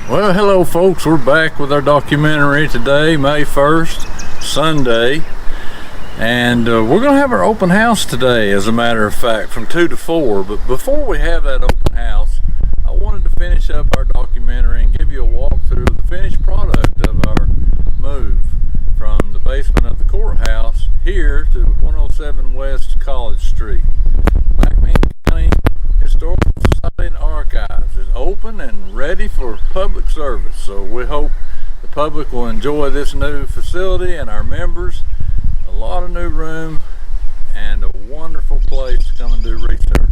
Well, hello folks, we're back with our documentary today, May 1st, Sunday, and we're going to have our open house today, as a matter of fact, from 2 to 4. But before we have that open house, I wanted to finish up our documentary and give you a walkthrough of the finished product of our move from the basement of the courthouse here to 107 West College Street. McMinn County Historical Society and Archives is open and ready for public service, so we hope the public will enjoy this new facility and our members. A lot of new room and a wonderful place to come and do research.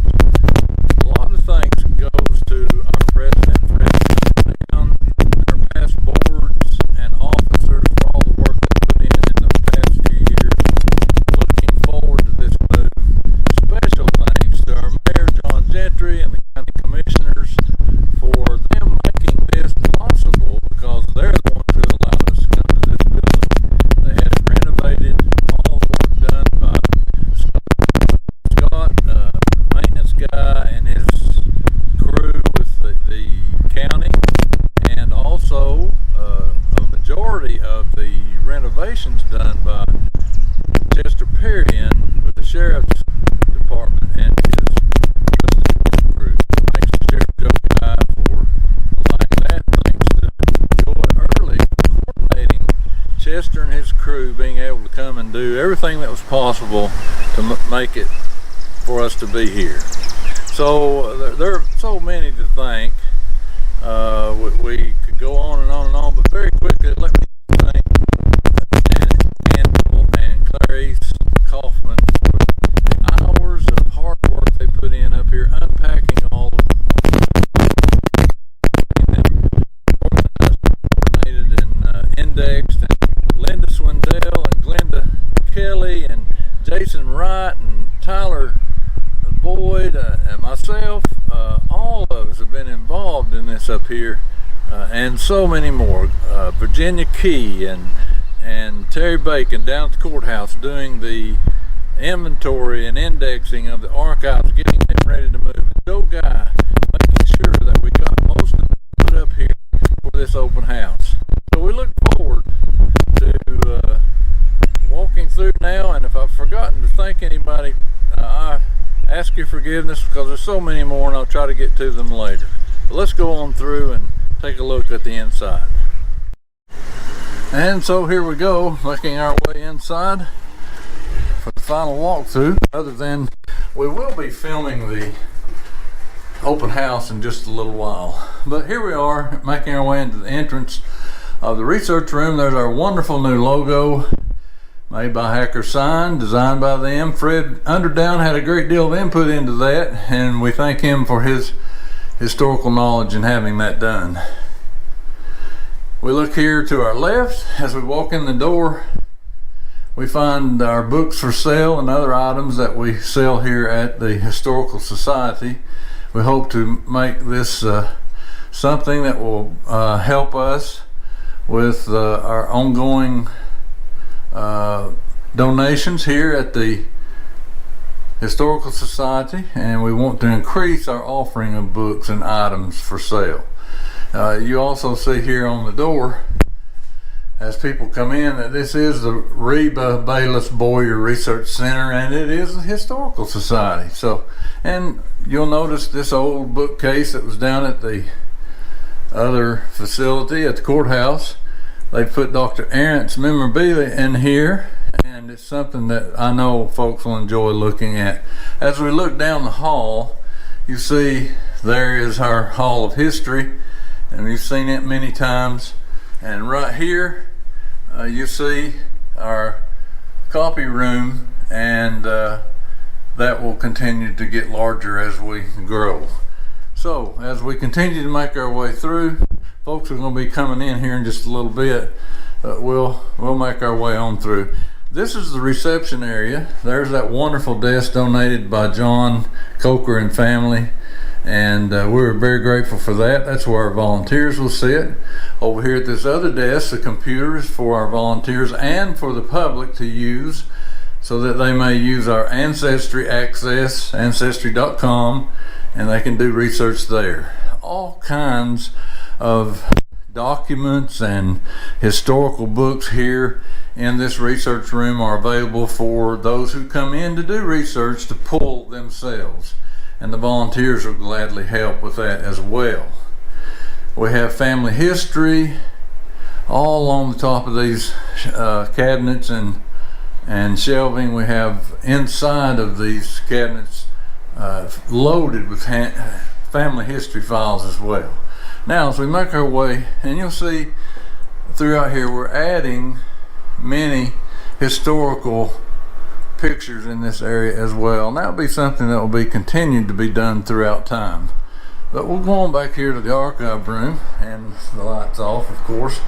A lot of thanks goes to our president, Fred Brown, our past boards and officers for all the work they put in the past few years. Looking forward to this move. Special thanks to our Mayor John Gentry and the county commissioners for them making this possible, because they're the ones who allowed us to come to this building. They had it renovated, all the work done by Scott, maintenance guy, and his crew with the county, and also a majority of the renovations done by Chester Perrion with the Sheriff's Department and his crew. Thanks to Sheriff Joe Guy for allowing that. Thanks to Joy Early for coordinating Chester and his crew being able to come and do everything that was possible to make it for us to be here. So there are so many to thank. We could go on and on and on, but very quickly let me thank Janet Campbell and Clarice Kaufman for the hours of hard work they put in up here unpacking all of them, organized, coordinated, and indexed. And Linda Swindell and Glenda Kelly and Jason Wright and Tyler Boyd and myself, all of us have been involved in this up here, and so many more. Virginia Key and Terry Bacon down at the courthouse doing the inventory and indexing of the archives, getting them ready to move. And Joe Guy making sure that we got most of them put up here for this open house. So we look forward to walking through now, and if I've forgotten to thank anybody, I ask your forgiveness, because there's so many more and I'll try to get to them later. But let's go on through and take a look at the inside. And so here we go, making our way inside for the final walkthrough, other than we will be filming the open house in just a little while. But here we are, making our way into the entrance of the research room. There's our wonderful new logo, made by Hacker Sign, designed by them. Fred Underdown had a great deal of input into that, and we thank him for his historical knowledge in having that done. We look here to our left. As we walk in the door, we find our books for sale and other items that we sell here at the Historical Society. We hope to make this something that will help us with our ongoing donations here at the Historical Society, and we want to increase our offering of books and items for sale. You also see here on the door as people come in that this is the Reba Bayless Boyer Research Center, and it is a historical society. So, and you'll notice this old bookcase that was down at the other facility at the courthouse. They put Dr. Arendt's memorabilia in here, and it's something that I know folks will enjoy looking at. As we look down the hall, you see there is our Hall of History, and we've seen it many times. And right here you see our copy room, and that will continue to get larger as we grow. So as we continue to make our way through, folks are going to be coming in here in just a little bit, but we'll make our way on through. This is the reception area. There's that wonderful desk donated by John Coker and family, and we're very grateful for that. That's where our volunteers will sit. Over here at this other desk, the computer is for our volunteers and for the public to use, so that they may use our Ancestry access, ancestry.com, and they can do research there. All kinds of documents and historical books here in this research room are available for those who come in to do research to pull themselves, and the volunteers will gladly help with that as well. We have family history all on the top of these cabinets and shelving. We have inside of these cabinets loaded with family history files as well. Now as we make our way, and you'll see throughout here we're adding many historical pictures in this area as well, and that'll be something that will be continued to be done throughout time. But we'll go on back here to the archive room, and the lights off of course,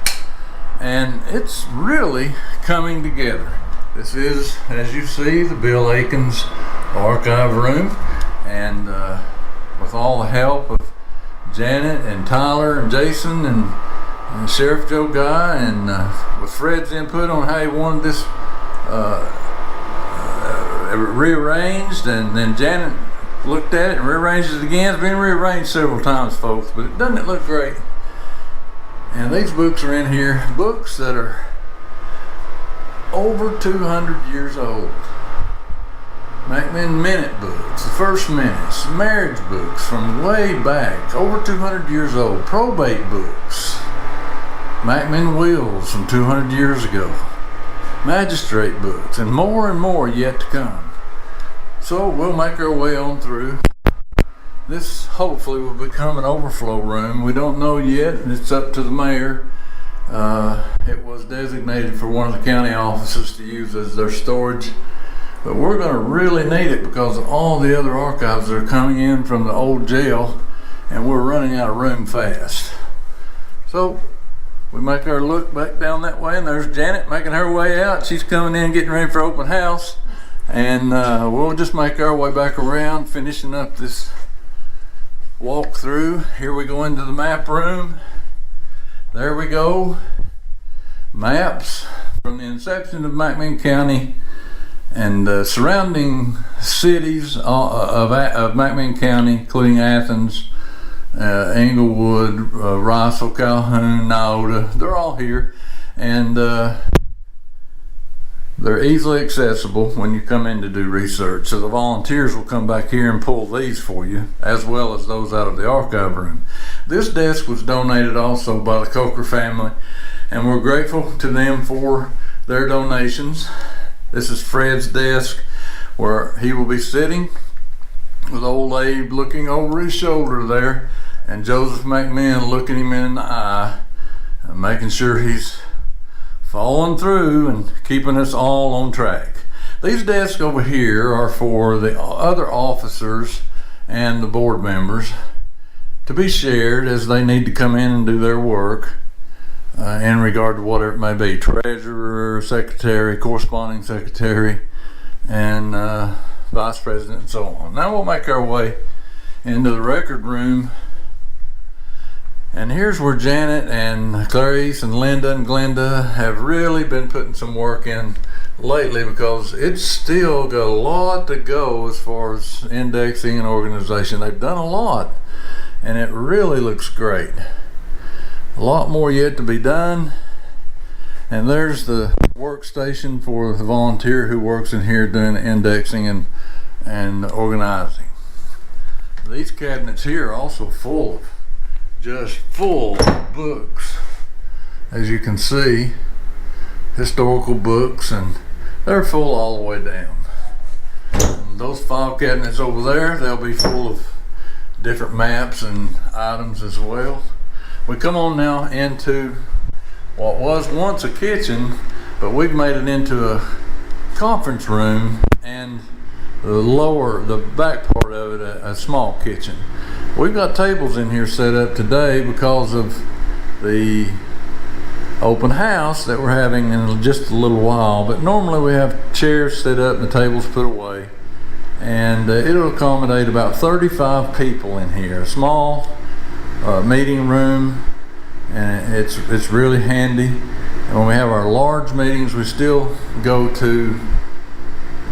and it's really coming together. This is, as you see, the Bill Akins archive room, and with all the help of Janet and Tyler and Jason and Sheriff Joe Guy, and with Fred's input on how he wanted this rearranged, and then Janet looked at it and rearranged it again. It's been rearranged several times, folks, but doesn't it look great? And these books are in here, books that are over 200 years old. McMinn minute books, the first minutes, marriage books from way back, over 200 years old, probate books, McMinn wills from 200 years ago, magistrate books, and more yet to come. So we'll make our way on through. This hopefully will become an overflow room. We don't know yet, and it's up to the mayor. It was designated for one of the county offices to use as their storage, but we're going to really need it because of all the other archives that are coming in from the old jail, and we're running out of room fast. So we make our look back down that way, and there's Janet making her way out. She's coming in, getting ready for open house, and we'll just make our way back around, finishing up this walk through. Here we go into the map room. There we go. Maps from the inception of McMinn County and surrounding cities of McMinn County, including Athens, Englewood, Riceville, Calhoun, Nyota. They're all here, and they're easily accessible when you come in to do research. So the volunteers will come back here and pull these for you, as well as those out of the archive room. This desk was donated also by the Coker family, and we're grateful to them for their donations. This is Fred's desk, where he will be sitting with old Abe looking over his shoulder there, and Joseph McMinn looking him in the eye and making sure he's following through and keeping us all on track. These desks over here are for the other officers and the board members to be shared as they need to come in and do their work in regard to whatever it may be, treasurer, secretary, corresponding secretary, and vice president, and so on. Now we'll make our way into the record room, and here's where Janet and Clarice and Linda and Glenda have really been putting some work in lately, because it's still got a lot to go as far as indexing and organization. They've done a lot, and it really looks great. A lot more yet to be done, And there's the workstation for the volunteer who works in here doing the indexing and organizing. These cabinets here are also just full of books. As you can see, historical books, and they're full all the way down. And those file cabinets over there, they'll be full of different maps and items as well. We come on now into what was once a kitchen, but we've made it into a conference room, and the back part of it a small kitchen. We've got tables in here set up today because of the open house that we're having in just a little while, but normally we have chairs set up and the tables put away, and it'll accommodate about 35 people in here. A small meeting room, and it's really handy. And when we have our large meetings, we still go to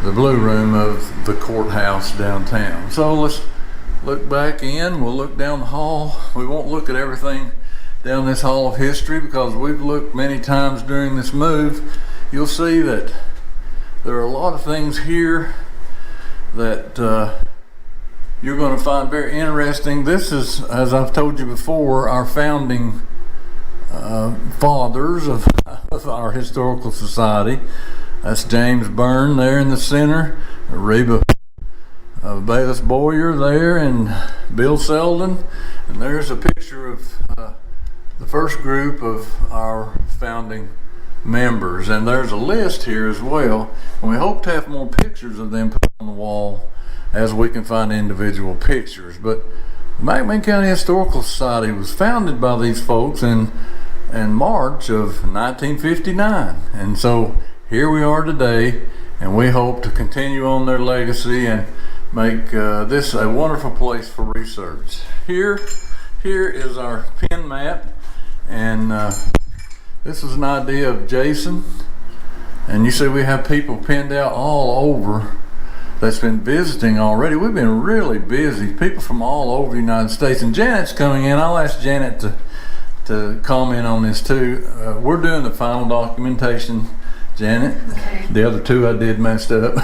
the blue room of the courthouse downtown. So let's look back in. We'll look down the hall. We won't look at everything down this hall of history because we've looked many times during this move. You'll see that there are a lot of things here that you're going to find very interesting. This is, as I've told you before, our founding fathers of our historical society. That's James Byrne there in the center, Reba Bayless Boyer there, and Bill Selden. And there's a picture of the first group of our founding members. And there's a list here as well. And we hope to have more pictures of them put on the wall as we can find individual pictures. But the McMinn County Historical Society was founded by these folks in March of 1959. And so here we are today, and we hope to continue on their legacy and make this a wonderful place for research. Here is our pin map, and this is an idea of Jason. And you see we have people pinned out all over that's been visiting already. We've been really busy, people from all over the United States. And Janet's coming in. I'll ask Janet to comment on this too. We're doing the final documentation, Janet. Okay. The other two I did messed up.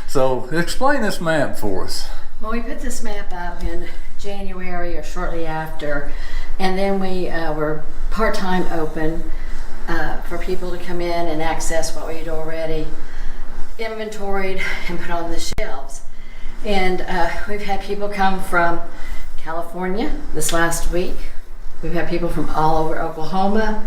So explain this map for us. Well, we put this map up in January or shortly after, and then we were part-time open for people to come in and access what we'd already inventoried and put on the shelves. And we've had people come from California this last week. We've had people from all over Oklahoma,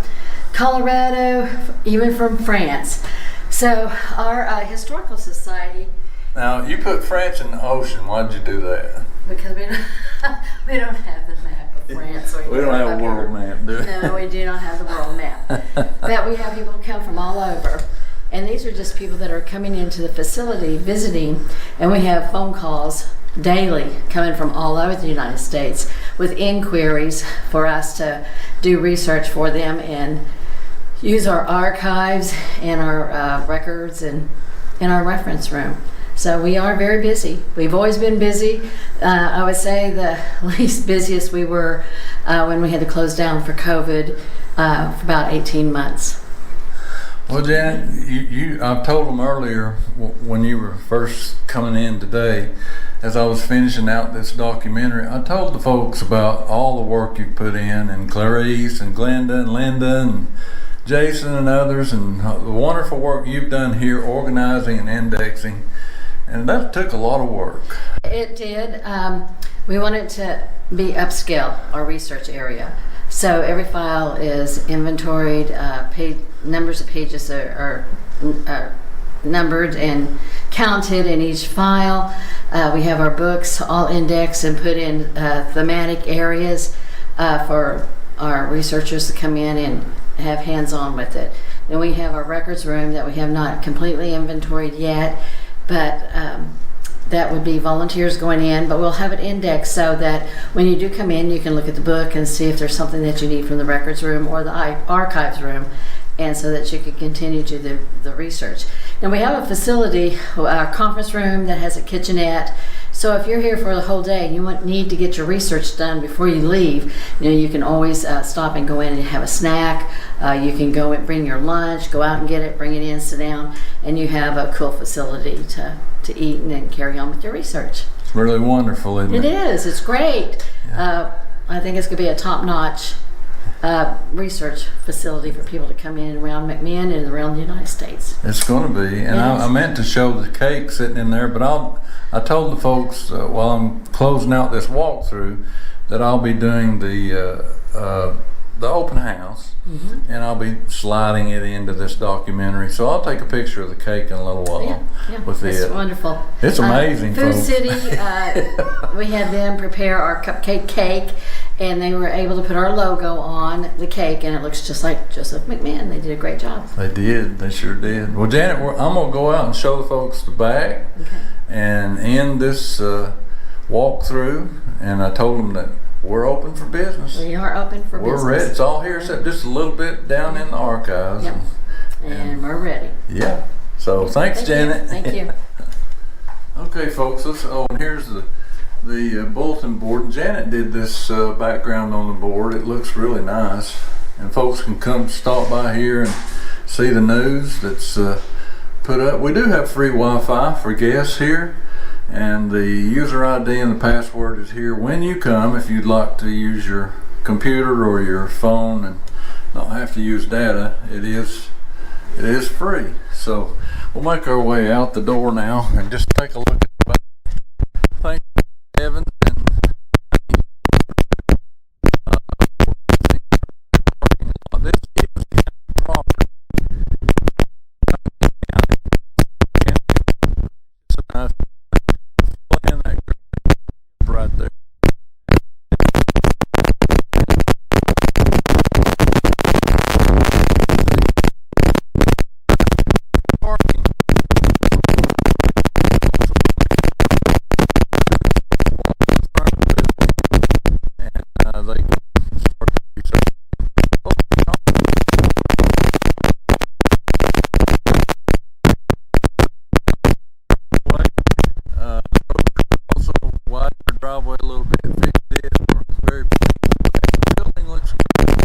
Colorado, even from France. So our historical society. Now you put France in the ocean. Why'd you do that? Because we don't have the map of France. We don't have a world map, do we? No, we do not have the world map. But we have people come from all over. And these are just people that are coming into the facility, visiting, and we have phone calls daily coming from all over the United States with inquiries for us to do research for them and use our archives and our records and in our reference room. So we are very busy. We've always been busy. I would say the least busiest we were when we had to close down for COVID for about 18 months. Well, Janet, I told them earlier when you were first coming in today, as I was finishing out this documentary, I told the folks about all the work you put in, and Clarice and Glenda and Linda and Jason and others, and the wonderful work you've done here organizing and indexing. And that took a lot of work. It did. We wanted to be upscale, our research area. So every file is inventoried, numbers of pages are numbered and counted in each file. We have our books all indexed and put in thematic areas for our researchers to come in and have hands-on with it. Then we have our records room that we have not completely inventoried yet, but that would be volunteers going in, but we'll have it indexed so that when you do come in, you can look at the book and see if there's something that you need from the records room or the archives room, and so that you can continue to the research. Now we have a facility, our conference room, that has a kitchenette. So if you're here for the whole day and you need to get your research done before you leave, you can always stop and go in and have a snack. You can go and bring your lunch, go out and get it, bring it in, sit down, and you have a cool facility to eat and then carry on with your research. It's really wonderful, isn't it? It is. It's great. Yeah. I think it's going to be a top-notch research facility for people to come in around McMinn and around the United States. It's going to be, and yes. I meant to show the cake sitting in there, but I told the folks while I'm closing out this walkthrough that I'll be doing the open house, and I'll be sliding it into this documentary. So I'll take a picture of the cake in a little while. Yeah, with it's wonderful. It's amazing. Food folks. City, we had them prepare our cupcake cake, and they were able to put our logo on the cake, and it looks just like Joseph McMinn. They did a great job. They did. They sure did. Well, Janet, I'm going to go out and show the folks the back and end this walkthrough, and I told them that we're open for business. We are open for business. We're ready. It's all here except just a little bit down in the archives. Yep. And we're ready. Yeah. So thanks, Janet. Thank you. Okay, folks. And here's the bulletin board. And Janet did this background on the board. It looks really nice. And folks can come stop by here and see the news that's put up. We do have free Wi-Fi for guests here. And the user ID and the password is here when you come if you'd like to use your computer or your phone and not have to use data. It is free. So we'll make our way out the door now and just take a look at the back. Thank you, Evans. This is property. Right there. Parking. And they can start to research. Also widen your driveway a little bit. Fixed it. We're very pleased. The building looks good.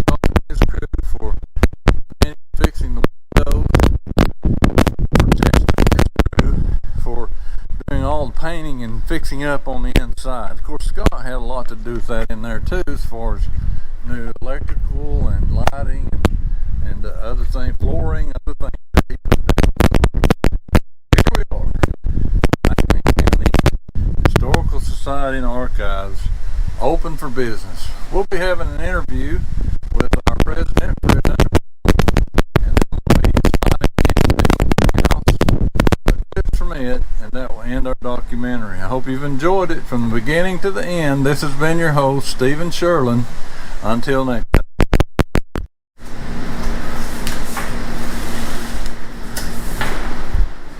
Talking to his crew for fixing the windows. For Jason and his crew for doing all the painting and fixing up on the inside. Of course, Scott had a lot to do with that in there too, as far as new electrical and lighting and other things, flooring, other things that he put down. Here we are. Historical Society and Archives, open for business. We'll be having an interview with our president, and then we'll be sliding into the open house. Tips from it, and that will end our documentary. I hope you've enjoyed it from the beginning to the end. This has been your host, Stephen Sherlin. Until next time.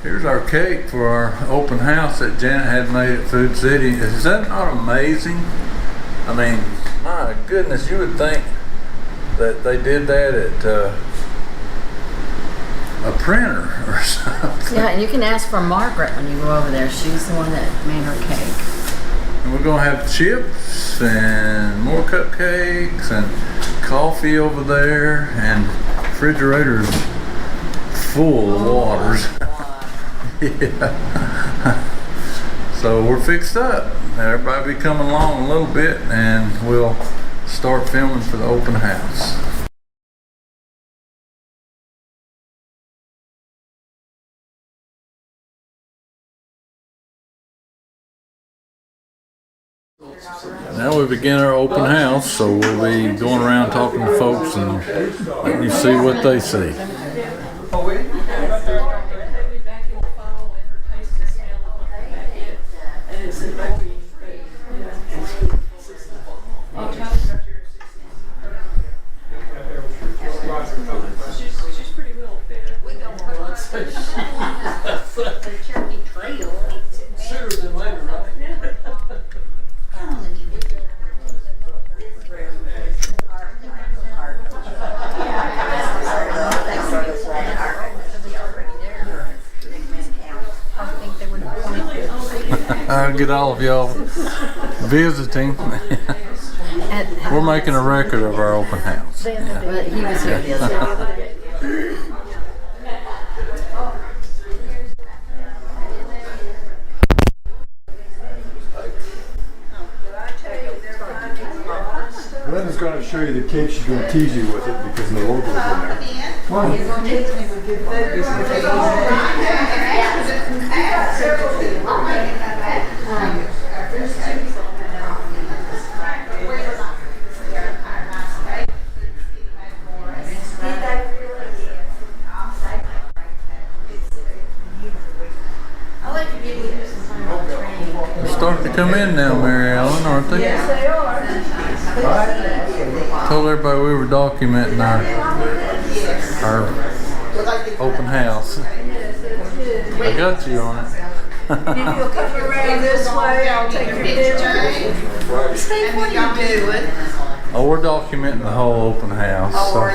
Here's our cake for our open house that Janet had made at Food City. Is that not amazing? I mean, my goodness, you would think that they did that at a printer or something. Yeah, and you can ask for Margaret when you go over there. She's the one that made her cake. And we're going to have chips and more cupcakes and coffee over there, and refrigerators full of waters. Yeah. So we're fixed up. Everybody be coming along a little bit, and we'll start filming for the open house. Now we begin our open house, so we'll be going around talking to folks and letting you see what they see. She's pretty well fed. We don't put the turkey trail sooner than later, right? I'll get all of y'all visiting. We're making a record of our open house. But he was here the other day. Glenda's going to show you the cake. She's going to tease you with it because the logo's in there. Come on. They're starting to come in now, Mary Ellen, aren't they? Yes, they are. Told everybody we were documenting our open house. I got you on it. If you'll come around this way, I'll take your picture. Steve, what are you doing? Oh, we're documenting the whole open house. So,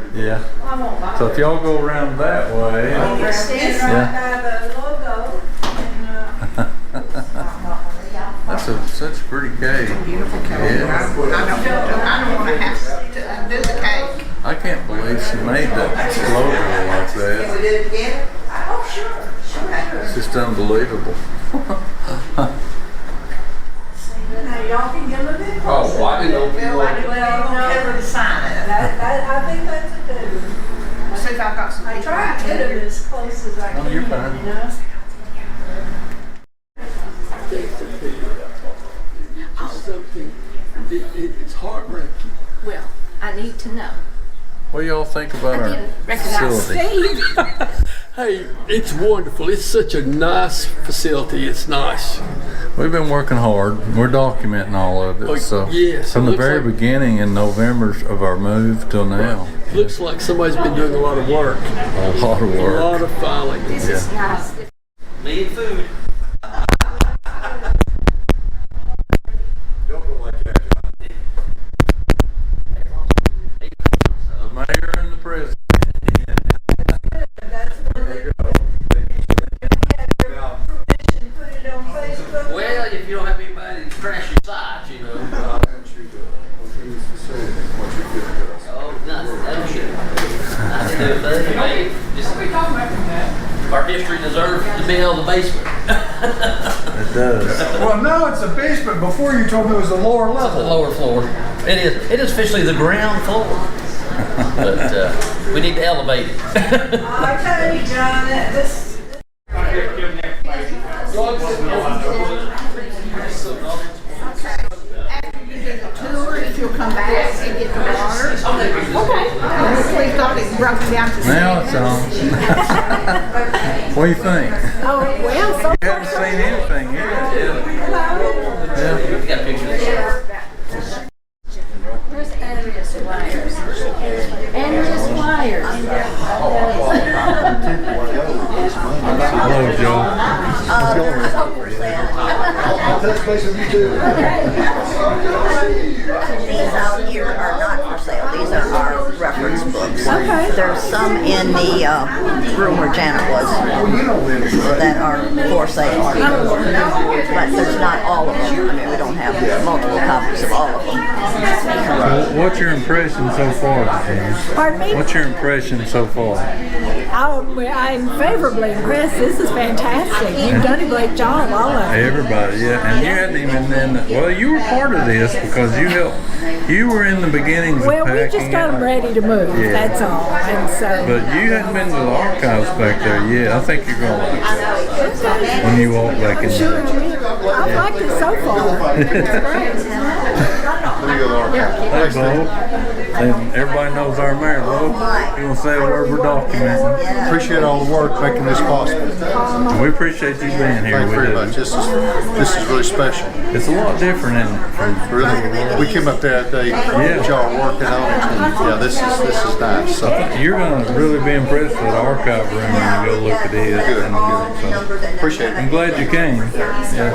yeah. So if y'all go around that way, Stand right by the logo. that's such a pretty cake. Beautiful cake. Yeah. I don't want to have to undo the cake. I can't believe she made that logo like Can we that. do it again? Oh, sure. It's just unbelievable. Now, y'all can get a little bit Oh, closer. why didn't Well, I didn't cover the sign up. I think that's a good one. See if I've got some I pictures. try to get it as close as I can. Oh, you're fine. You know? It's heartbreaking. Well, I need to know. What do y'all think about our facility? Hey, it's wonderful. It's such a nice facility. It's nice. We've been working hard. We're documenting all of it. Oh, So yes, from it the looks very like- beginning in November of our move till now, Looks like somebody's been doing a lot of work. a lot of A work. lot of filing. This is nice. Me and food. Don't go like that, John. The mayor and the president. Put it on Facebook. Well, if you don't have anybody to crash your site, you know. Oh, nothing. That'll shoot. Nothing to do with that. Hey, just, our history deserves to be on the basement. It does. Well, no, it's the basement. Before you told me it was the lower The level. lower floor. It is. It is officially the ground floor. But we need to elevate it. I tell you, John, that this. Tour, if you'll come back and get the water. Okay. We thought it broken down to Now it's on. What do you think? Oh, well, so You haven't seen anything yet. Yeah. We got pictures. Where's Andrea's wires? Andrea's wires. Hello, Joe. Touch base with you too. These out here are not for sale. These are our reference books. There's some in the room where Janet was that are for sale. But there's not all of them. I mean, we don't have multiple copies of all of them. So what's your impression so far, James? Pardon me? What's your impression so far? I'm favorably impressed. This is fantastic. You've done a great job, all of you. Everybody, yeah. And you hadn't even well, you were part of this because you helped. You were in the beginnings Well, of we packing just got them it. ready to move, Yeah. that's all. And so, But you hadn't been to the archives back there yet. I think you're gonna like it when you walk back in sure, there. I've liked it so far. Hey, Bo. And everybody knows our mayor, Bo. You want to say a word for documenting? Appreciate all the work making this possible. We appreciate you being here. Thank you We very do. much. This is really special. It's a lot different, isn't it? Really, we came up there that day that y'all were working on it, and yeah, this is nice. So You're going to really be impressed with the archive room when you go look at it. Good. And so, appreciate I'm it. glad you came. Yeah.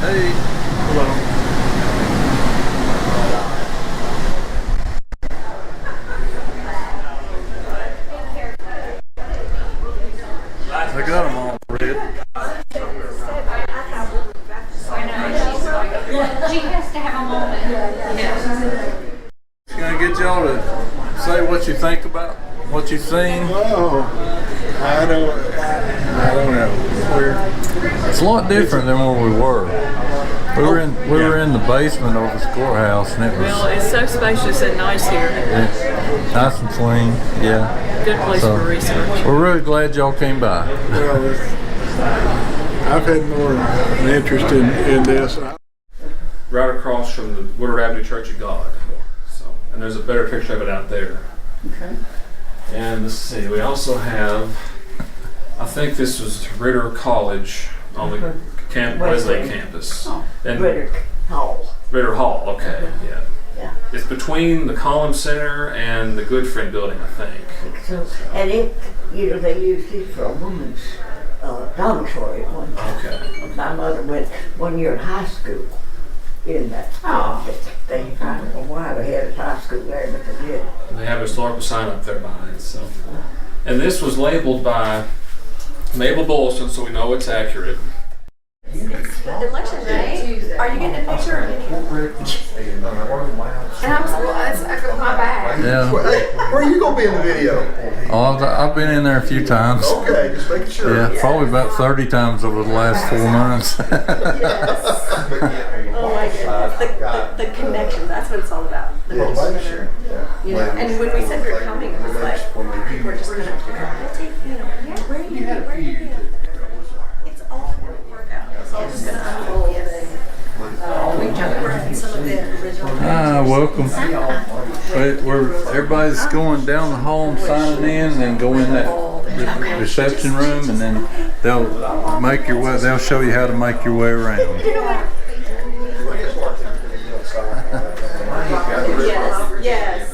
Hey. Hello. I got them all, Fred. Gonna get y'all to say what you think about what you've seen. Oh, I don't know. It's a lot different than where we were. We were in the basement of this courthouse, and it was Well, it's so spacious and nice here. nice and clean. Yeah. Good place for research. We're really glad y'all came by. Well, I've had more interest in this. Right across from the Woodward Avenue Church of God. So, and there's a better picture of it out there. Okay. And let's see, we also have, I think this was Ritter College on the Westlake campus. Oh, And Ritter Hall. Ritter Hall, okay, yeah. Yeah. It's between the Collins Center and the Good Friend building, I think. So, and it, they used it for a woman's dormitory at one time. Okay. My mother went 1 year in high school in that. They, I don't know why they had a high school there, but they did. And they have a historical sign up there behind it, so. And this was labeled by Mabel Bolson, so we know it's accurate. Election day. Are you getting a picture of me? And I'm so, I go my bag. Yeah. Where are you gonna be in the video? Oh, I've been in there a few times. Okay, just making sure. Yeah, probably about 30 times over the last 4 months. Oh my goodness. The connection, that's what it's all about. The connection. You know, and when we said we were coming, it was like, people were just kind of, where are you? Where are you? It's all going to work out. It's all just going to unfold. We joked around some of the original. Welcome. Everybody's going down the hall and signing in, and then go in that reception room, and then they'll show you how to make your way around. Yes.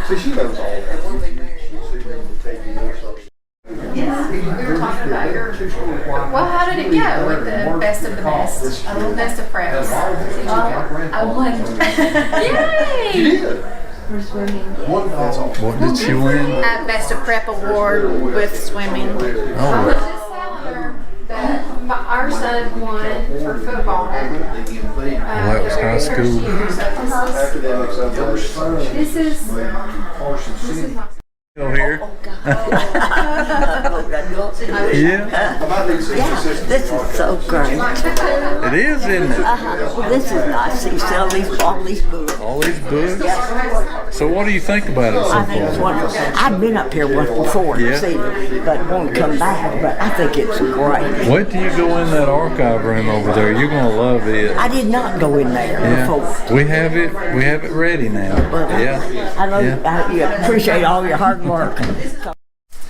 See, she knows all that. Well, how did it go with the best of the best? A little best of preps. I won. Yay! You did. What did she win? Best of prep award with swimming. Oh. Our son won for football. That was high school. This is Still here? Yeah. This is so great. It is, isn't it? This is nice. You sell all these books. All these books? So what do you think about it so I think it's far? wonderful. I've been up here once before to see it, but won't come back. But I think it's great. Wait till you go in that archive room over there. You're gonna love it. I did not go in there before. We have it ready now. Yeah. I know you appreciate all your hard work.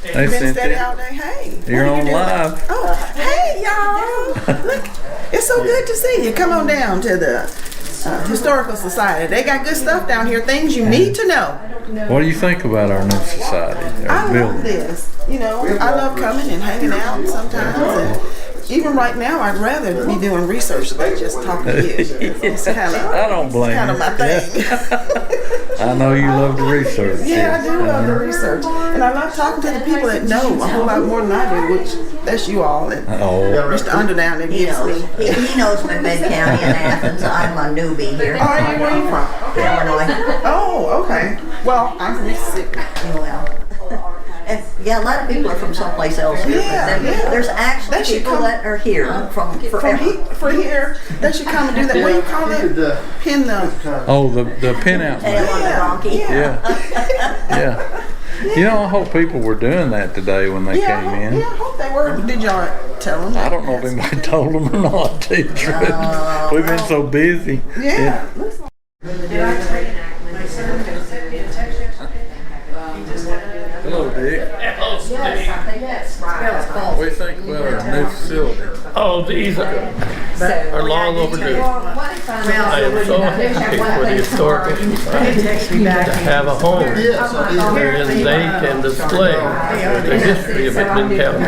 Hey, Cynthia. Hey. You're on live. Oh, hey, y'all. Look, it's so good to see you. Come on down to the Historical Society. They got good stuff down here, things you need to know. What do you think about our new society? I love this. I love coming and hanging out sometimes. And even right now, I'd rather be doing research than just talking to you. It's I don't blame kind of you. my thing. I know you love the research. Yeah, I do love the research. And I love talking to the people that know a whole lot more than I do, which that's you all. And Mr. Underdown that gives me. He knows McMinn County and Athens. I'm a newbie here. Oh, where are you from? Illinois. Oh, okay. Well, I'm from Mississippi. And a lot of people are from someplace else here. Yeah. There's actually people that are here from forever. For here, they should come and do that. What do you call it? Pin the... Oh, the pin out. Tail on the donkey. Yeah. I hope people were doing that today when they came in. Yeah, I hope they were. Did y'all tell them? I don't know if anybody told them or not, to tell you the truth. We've been so busy. Yeah. Hello, Dick. What do you think about our new facility? Oh, these are long overdue. I am so happy for the Historical Society to have a home wherein they can display the history of McMinn County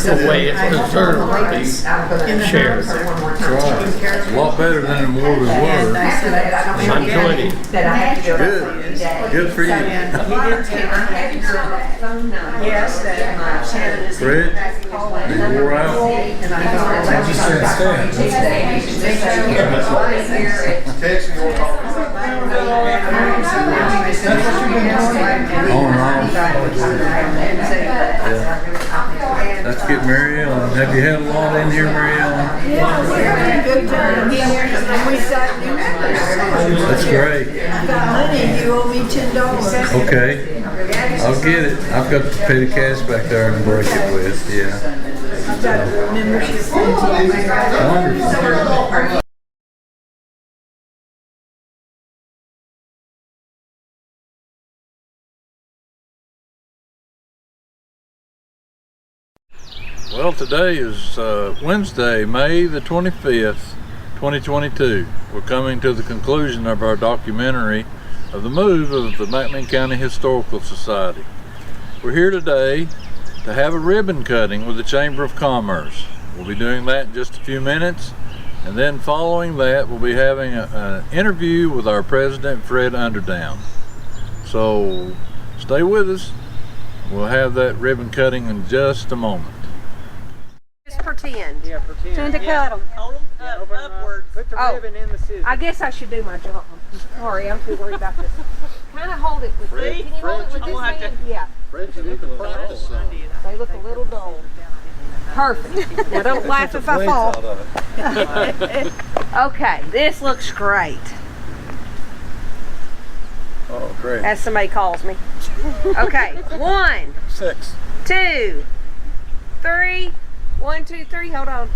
the way it's deserved to be shared. That's right. A lot lot better than where we And were. I said, I'm 20. that I have to go Good. Good for you. Yes, that Shannon is. Fred, you wore out? And I thought, just said On and off. Let's get Mary Ellen. Have you had a lot in here, Mary Ellen? Yeah, we're having a good time here, and we got new members. That's great. I've got money, you owe me $10. Okay. I'll get it. I've got the petty cash back there to break it with. Yeah. I've got a membership. Wonderful. Well, today is Wednesday, May the 25th, 2022. We're coming to the conclusion of our documentary of the move of the McMinn County Historical Society. We're here today to have a ribbon cutting with the Chamber of Commerce. We'll be doing that in just a few minutes, and then following that we'll be having an interview with our president, Fred Underdown. So stay with us. We'll have that ribbon cutting in just a moment. Just pretend. Yeah, pretend. Pretend to cut them. Hold them upwards. Put the ribbon in the scissors. I guess I should do my job. Sorry, I'm too worried about this. Kind of hold it with this. Can you hold it with this hand? Yeah. They look a little dull. Perfect. Now don't laugh if I fall. Okay, this looks great. Oh, great. As somebody calls me. Okay, 1, 6, 2, 3. 1, 2, 3. Hold on.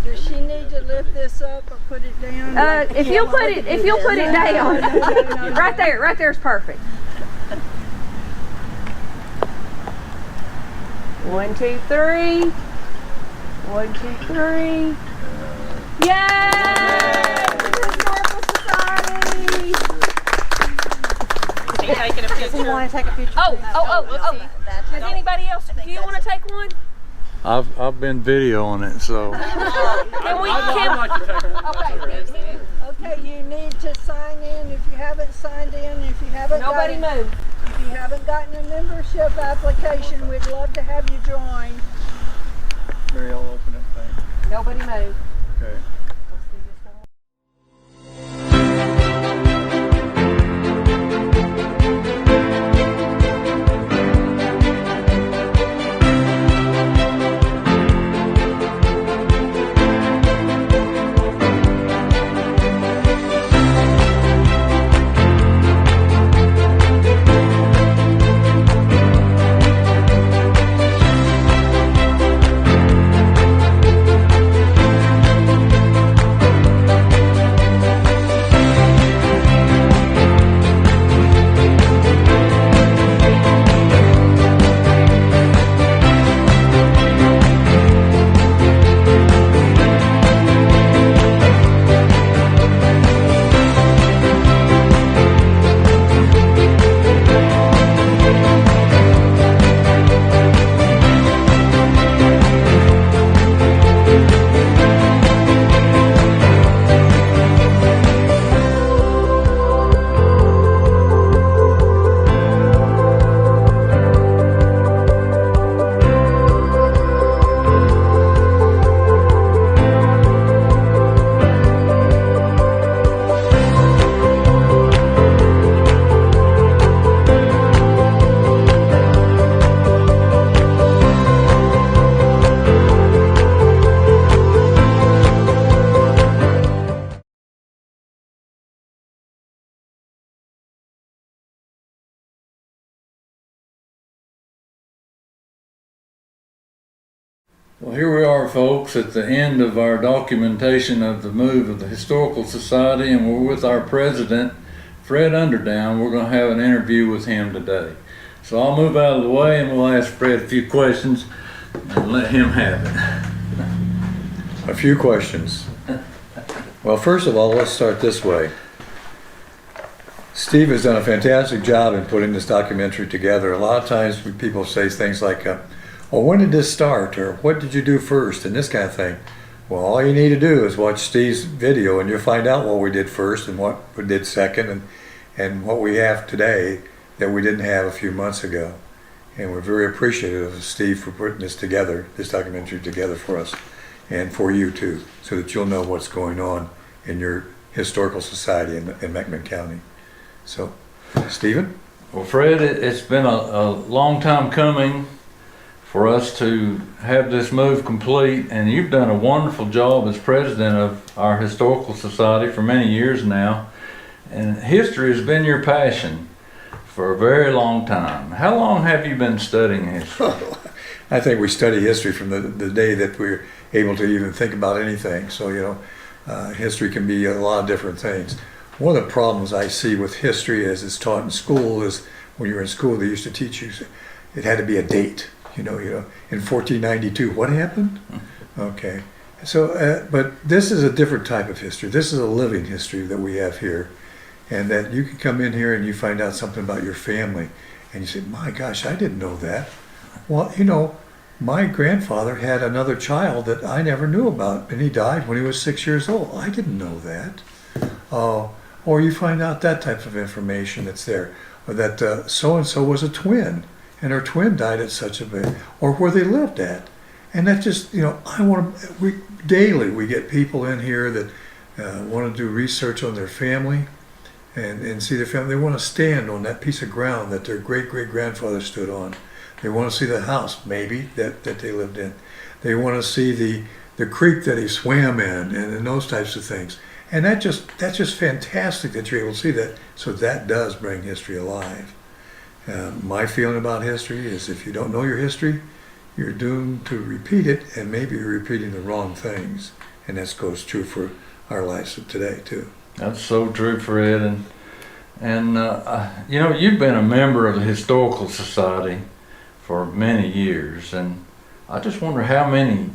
Does she need to lift this up or put it down? If you'll put it down. Right there is perfect. 1, 2, 3. 1, 2, 3. Yay! Historical Society! Taking a picture. You want to take a picture? Oh. Does anybody else? Do you want to take one? I've been videoing it, so. Can we? Okay, you need to sign in if you haven't signed in. If you haven't Nobody move. If you haven't gotten a membership application, we'd love to have you join. Mary, I'll open that thing. Nobody move. Okay. Well, here we are, folks, at the end of our documentation of the move of the Historical Society, and we're with our president, Fred Underdown. We're going to have an interview with him today. So I'll move out of the way and we'll ask Fred a few questions and let him have it. A few questions. Well, first of all, let's start this way. Steve has done a fantastic job in putting this documentary together. A lot of times people say things like, well, when did this start? Or what did you do first? And this kind of thing. Well, all you need to do is watch Steve's video, and you'll find out what we did first and what we did second, and what we have today that we didn't have a few months ago. And we're very appreciative of Steve for putting this together, this documentary together for us, and for you too, so that you'll know what's going on in your historical society in McMinn County. So, Stephen? Well, Fred, it's been a long time coming for us to have this move complete, and you've done a wonderful job as president of our historical society for many years now, and history has been your passion for a very long time. How long have you been studying history? I think we study history from the day that we're able to even think about anything. So, you know, history can be a lot of different things. One of the problems I see with history as it's taught in school is when you're in school, they used to teach you it had to be a date. You know, in 1492, what happened? Okay. So, but this is a different type of history. This is a living history that we have here. And that you can come in here and you find out something about your family. And you say, my gosh, I didn't know that. Well, you know, my grandfather had another child that I never knew about. And he died when he was 6 years old. I didn't know that. Or you find out that type of information that's there. Or that so-and-so was a twin. And her twin died at such a bit, or where they lived at. And that just, you know, daily we get people in here that want to do research on their family and see their family. They want to stand on that piece of ground that their great-great-grandfather stood on. They want to see the house, maybe, that they lived in. They want to see the creek that he swam in and those types of things. And that's just fantastic that you're able to see that. So that does bring history alive. My feeling about history is if you don't know your history, you're doomed to repeat it, and maybe you're repeating the wrong things. And that goes true for our lives of today, too. That's so true, Fred. And you know, you've been a member of the Historical Society for many years, and I just wonder how many,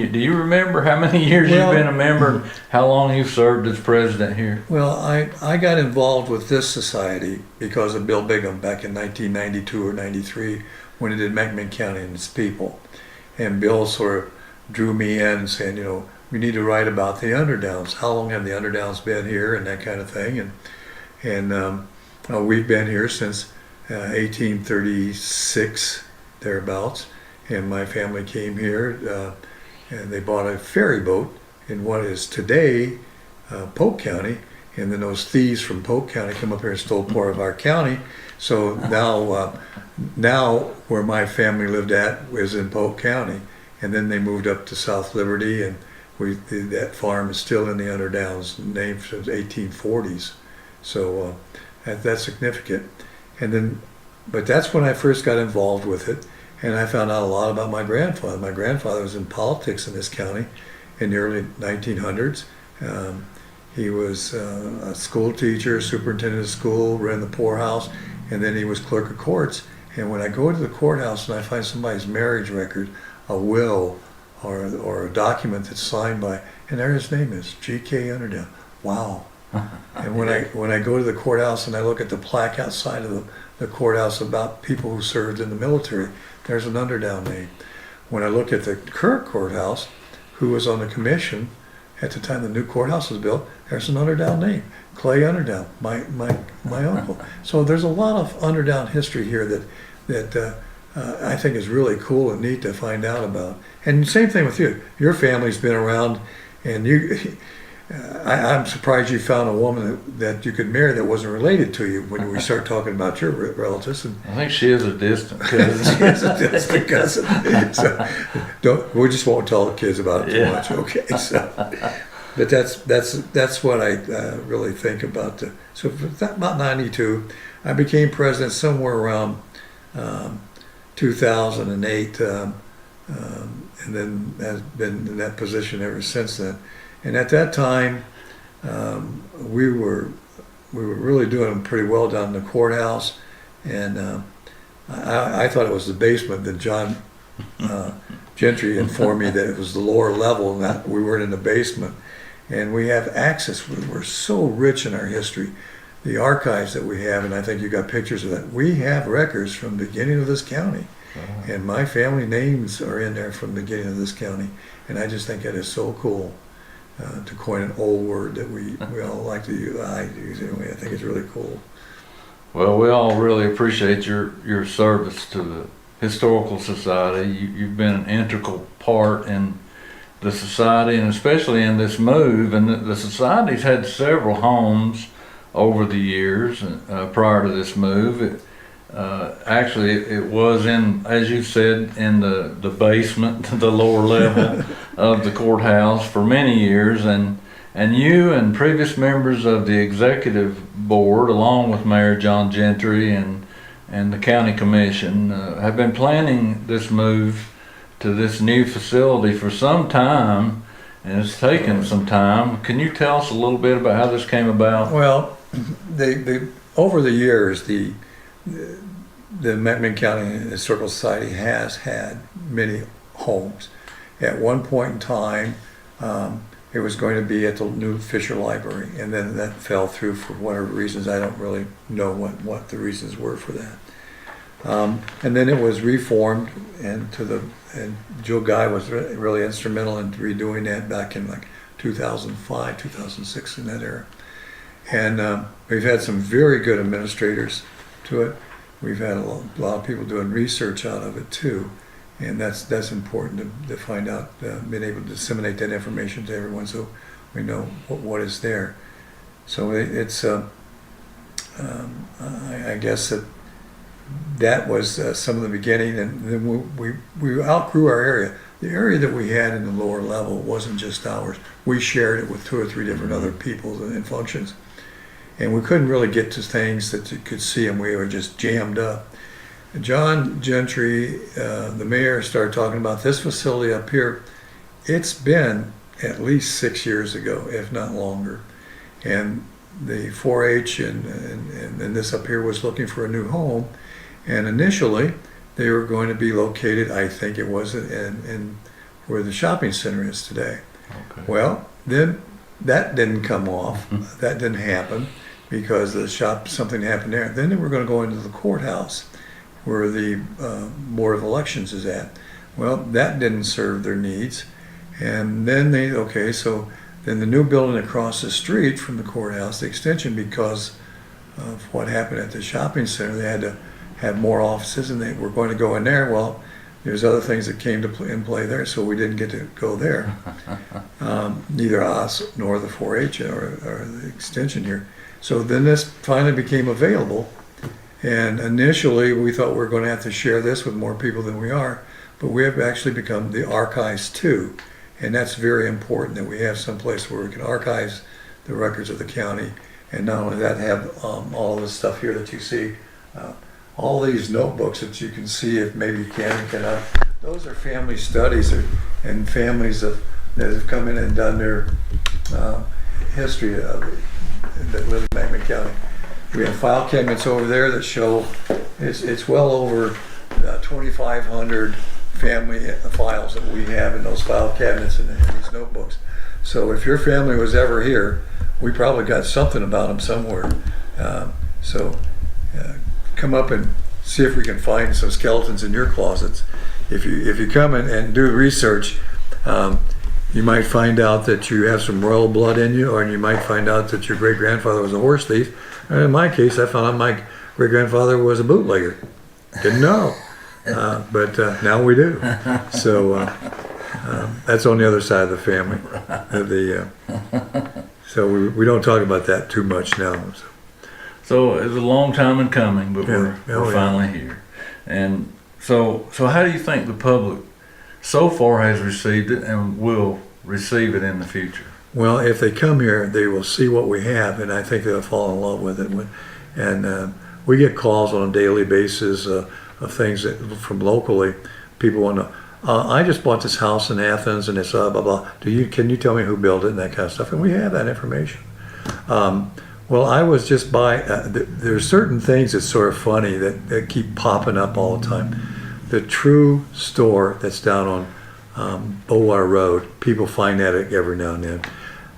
do you remember how many years you've been a member, and how long you've served as president here? Well, I got involved with this society because of Bill Bigham back in 1992 or 93 when he did McMinn County and its people. And Bill sort of drew me in saying, you know, we need to write about the Underdowns. How long have the Underdowns been here and that kind of thing. And we've been here since 1836, thereabouts. And my family came here and they bought a ferry boat in what is today Polk County. And then those thieves from Polk County come up here and stole part of our county. So now where my family lived at was in Polk County. And then they moved up to South Liberty, and that farm is still in the Underdowns, named since 1840s. So that's significant. But that's when I first got involved with it. And I found out a lot about my grandfather. My grandfather was in politics in this county in the early 1900s. He was a school teacher, superintendent of school, ran the poorhouse, and then he was clerk of courts. And when I go to the courthouse and I find somebody's marriage record, a will, or a document that's signed by, and there his name is, G.K. Underdown. Wow. And when I go to the courthouse and I look at the plaque outside of the courthouse about people who served in the military, there's an Underdown name. When I look at the current courthouse, who was on the commission at the time the new courthouse was built, there's an Underdown name, Clay Underdown, my uncle. So there's a lot of Underdown history here that I think is really cool and neat to find out about. And same thing with you. Your family's been around, and I'm surprised you found a woman that you could marry that wasn't related to you when we start talking about your relatives. And I think she is a distant cousin. She is a distant cousin. So we just won't tell the kids about it too much. Okay. So, but that's what I really think about. So about 92, I became president somewhere around 2008, and then has been in that position ever since then. And at that time, we were really doing pretty well down in the courthouse, and I thought it was the basement. Then John Gentry informed me that it was the lower level and that we weren't in the basement. And we have access. We're so rich in our history. The archives that we have, and I think you got pictures of that. We have records from the beginning of this county, and my family names are in there from the beginning of this county. And I just think that is so cool. To coin an old word that we all like to use, I use anyway. I think it's really cool. Well, we all really appreciate your service to the Historical Society. You've been an integral part in the society, and especially in this move. And the society's had several homes over the years prior to this move. Actually, it was in, as you said, in the basement, the lower level of the courthouse for many years, and you and previous members of the executive board, along with Mayor John Gentry and the county commission, have been planning this move to this new facility for some time, and it's taken some time. Can you tell us a little bit about how this came about? Well, over the years, the McMinn County Historical Society has had many homes. At one point in time, it was going to be at the new Fisher Library, and then that fell through for whatever reasons. I don't really know what the reasons were for that. And then it was reformed, and Joe Guy was really instrumental in redoing that back in like 2005, 2006, in that era. And we've had some very good administrators to it. We've had a lot of people doing research out of it too, and that's important to find out, being able to disseminate that information to everyone so we know what is there. So it's I guess that was some of the beginning, and then we outgrew our area. The area that we had in the lower level wasn't just ours. We shared it with 2 or 3 different other people and functions. And we couldn't really get to things that you could see, and we were just jammed up. John Gentry, the mayor, started talking about this facility up here. It's been at least 6 years ago, if not longer. And the 4-H and this up here was looking for a new home. And initially, they were going to be located, I think it was, in where the shopping center is today. Okay. Well, then that didn't come off. That didn't happen because something happened there. Then they were going to go into the courthouse where the Board of Elections is at. Well, that didn't serve their needs. And then then the new building across the street from the courthouse, the extension, because of what happened at the shopping center, they had to have more offices, and they were going to go in there. Well, there's other things that came in play there, so we didn't get to go there. Neither us nor the 4-H or the extension here. So then this finally became available, and initially we thought we were going to have to share this with more people than we are, but we have actually become the archives too, and that's very important that we have some place where we can archive the records of the county, and not only that, have all this stuff here that you see. All these notebooks that you can see, if maybe you can and cannot, those are family studies and families that have come in and done their history that live in McMinn County. We have file cabinets over there that show it's well over 2,500 family files that we have in those file cabinets and in these notebooks. So if your family was ever here, we probably got something about them somewhere. Come up and see if we can find some skeletons in your closets. If you come and do research, you might find out that you have some royal blood in you, or you might find out that your great-grandfather was a horse thief. And in my case, I found out my great-grandfather was a bootlegger. Didn't know, but now we do. So that's on the other side of the family. So we don't talk about that too much now. So it's a long time in coming, but we're finally here. And so how do you think the public so far has received it and will receive it in the future? Well, if they come here, they will see what we have, and I think they'll fall in love with it. And we get calls on a daily basis of things from locally. People want to, I just bought this house in Athens, and it's blah, blah. Can you tell me who built it and that kind of stuff? And we have that information. Well, I was just there's certain things that's sort of funny that keep popping up all the time. The True store that's down on Beauvoir Road, people find that every now and then.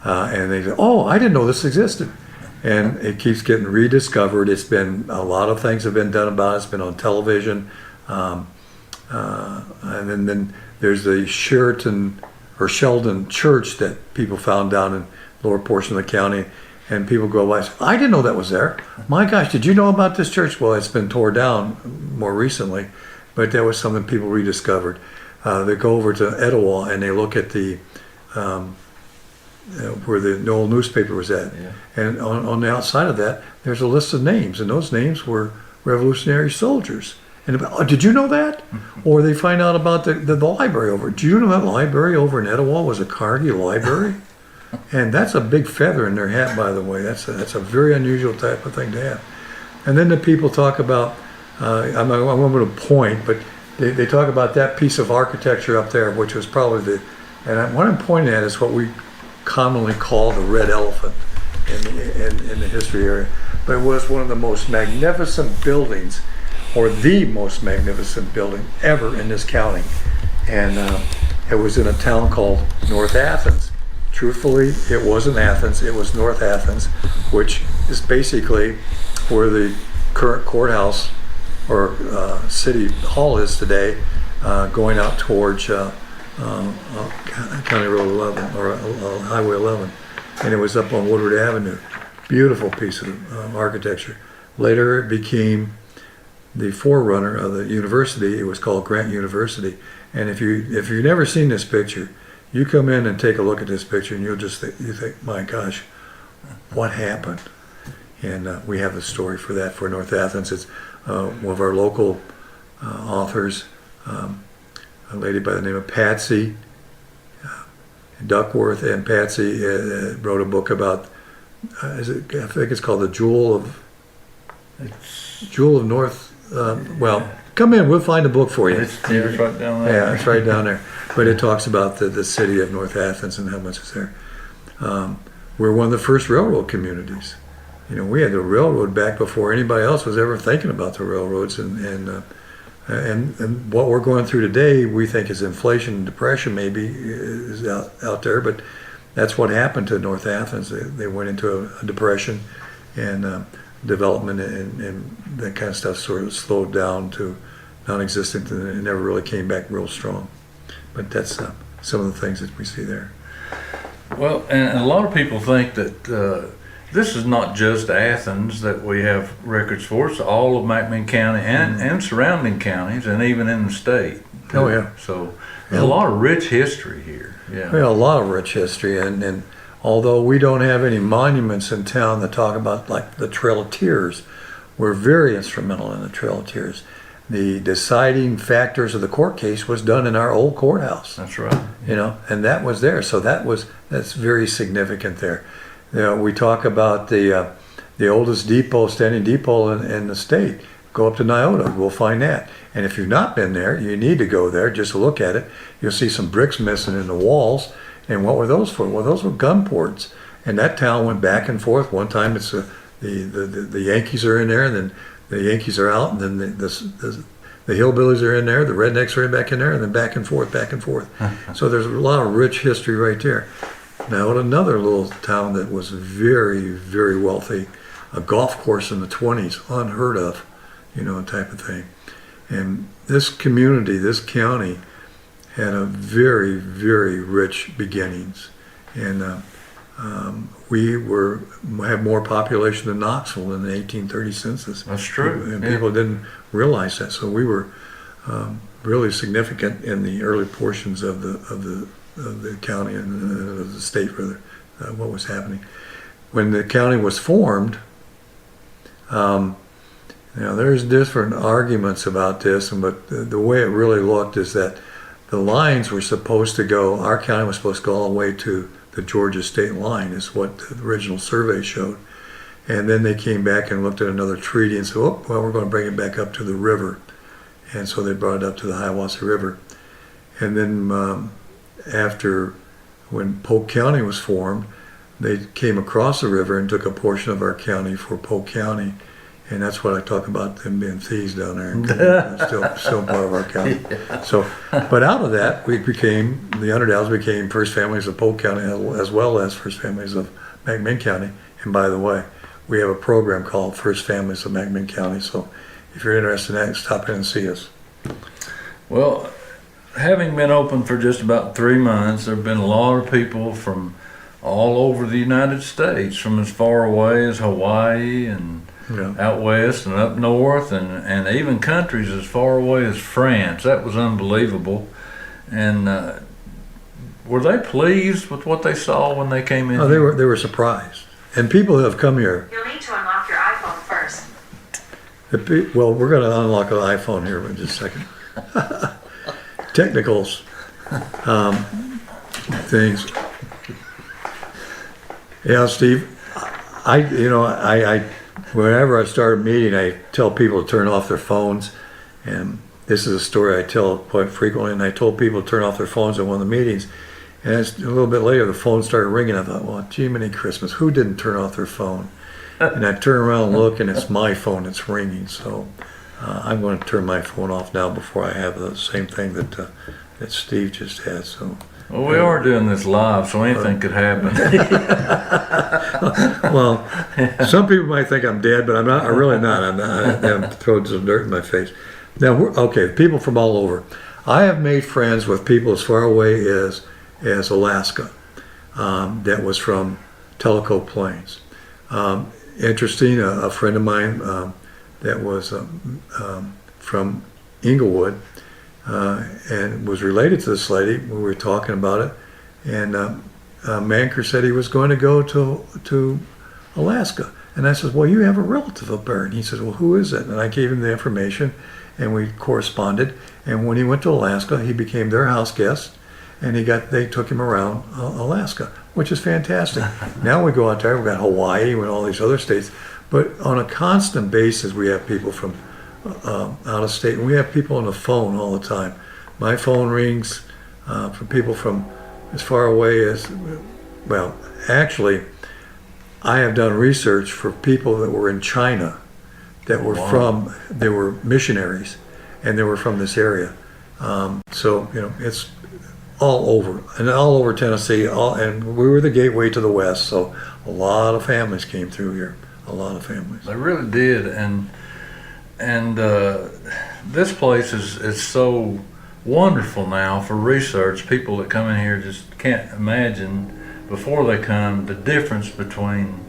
And they say, oh, I didn't know this existed. And it keeps getting rediscovered. It's been, a lot of things have been done about it. It's been on television. And then there's the Sheraton or Sheldon Church that people found down in lower portion of the county. And people go by and say, I didn't know that was there. My gosh, did you know about this church? Well, it's been torn down more recently, but that was something people rediscovered. They go over to Etowah and they look at the where the old newspaper was at. Yeah. And on the outside of that, there's a list of names, and those names were Revolutionary soldiers. And did you know that? Or they find out about the library over. Do you know that library over in Etowah was a Carnegie library? And that's a big feather in their hat, by the way. That's a very unusual type of thing to have. And then the people talk about, I'm going to point, but they talk about that piece of architecture up there, which was probably what I'm pointing at is what we commonly call the red elephant in the history area. But it was one of the most magnificent buildings, or the most magnificent building ever in this county. And it was in a town called North Athens. Truthfully, it wasn't Athens, it was North Athens, which is basically where the current courthouse or city hall is today, going out towards County Road 11 or Highway 11. And it was up on Woodward Avenue. Beautiful piece of architecture. Later it became the forerunner of the university. It was called Grant University. And if you've never seen this picture, you come in and take a look at this picture and you think, my gosh, what happened? And we have the story for that for North Athens. It's one of our local authors, a lady by the name of Patsy Duckworth, and Patsy wrote a book about, I think it's called the Jewel of North. Well, come in, we'll find a book for you. It's right down there. Yeah, it's right down there. But it talks about the city of North Athens and how much is there. We're one of the first railroad communities. You know, we had the railroad back before anybody else was ever thinking about the railroads, and what we're going through today, we think is inflation and depression maybe is out there, but that's what happened to North Athens. They went into a depression, and development and that kind of stuff sort of slowed down to non-existent, and it never really came back real strong. But that's some of the things that we see there. Well, and a lot of people think that this is not just Athens that we have records for. It's all of McMinn County and surrounding counties, and even in the state. Oh yeah. So there's a lot of rich history here. Yeah. We have a lot of rich history, and although we don't have any monuments in town that talk about like the Trail of Tears, we're very instrumental in the Trail of Tears. The deciding factors of the court case was done in our old courthouse. That's right. You know, and that was there. So that's very significant there. You know, we talk about the oldest depot, standing depot in the state. Go up to Nyota, we'll find that. And if you've not been there, you need to go there just to look at it. You'll see some bricks missing in the walls. And what were those for? Well, those were gun ports. And that town went back and forth. One time it's the Yankees are in there, and then the Yankees are out, and then the hillbillies are in there, the rednecks are back in there, and then back and forth, back and forth. So there's a lot of rich history right there. Now, another little town that was very, very wealthy, a golf course in the 20s, unheard of, you know, type of thing. And this community, this county, had a very, very rich beginnings. And we have more population than Knoxville in the 1830 census. That's true. And people didn't realize that. So we were really significant in the early portions of the county and of the state, rather, what was happening. When the county was formed, you know, there's different arguments about this, but the way it really looked is that the lines were supposed to go, our county was supposed to go all the way to the Georgia state line, is what the original survey showed. And then they came back and looked at another treaty and said, oh, well, we're going to bring it back up to the river. And so they brought it up to the Hiawassee River. And then after, when Polk County was formed, they came across the river and took a portion of our county for Polk County. And that's what I talk about, them being thieves down there. And still part of our county. Yeah. So, but out of that, the Underdales became First Families of Polk County as well as First Families of McMinn County. And by the way, we have a program called First Families of McMinn County. So if you're interested in that, stop in and see us. Well, having been open for just about 3 months, there have been a lot of people from all over the United States, from as far away as Hawaii and out west and up north, and even countries as far away as France. That was unbelievable. And were they pleased with what they saw when they came in? Oh, they were surprised. And people who have come here. You'll need to unlock your iPhone first. Well, we're going to unlock an iPhone here in just a second. Technicals, things. Yeah, Steve. Whenever I start a meeting, I tell people to turn off their phones, and this is a story I tell quite frequently. And I told people to turn off their phones at one of the meetings, and a little bit later, the phone started ringing. I thought, well, gee, many Christmas, who didn't turn off their phone? And I turn around and look, and it's my phone that's ringing. So I'm going to turn my phone off now before I have the same thing that Steve just had. So. Well, we are doing this live, so anything could happen. Well, some people might think I'm dead, but I'm not. I'm really not. I'm throwing some dirt in my face. Now, okay, people from all over. I have made friends with people as far away as Alaska. That was from Tellico Plains. Interesting, a friend of mine that was from Inglewood. And was related to this lady. We were talking about it, and Manker said he was going to go to Alaska. And I said, well, you have a relative up there. And he said, well, who is it? And I gave him the information, and we corresponded. And when he went to Alaska, he became their house guest, and they took him around Alaska, which is fantastic. Now we go out there, we've got Hawaii and all these other states, but on a constant basis, we have people from out of state, and we have people on the phone all the time. My phone rings from people from as far away as, well, actually, I have done research for people that were in China that were they were missionaries, and they were from this area. So, it's all over Tennessee, and we were the gateway to the West, so a lot of families came through here, a lot of families. They really did, and this place is so wonderful now for research. People that come in here just can't imagine before they come the difference between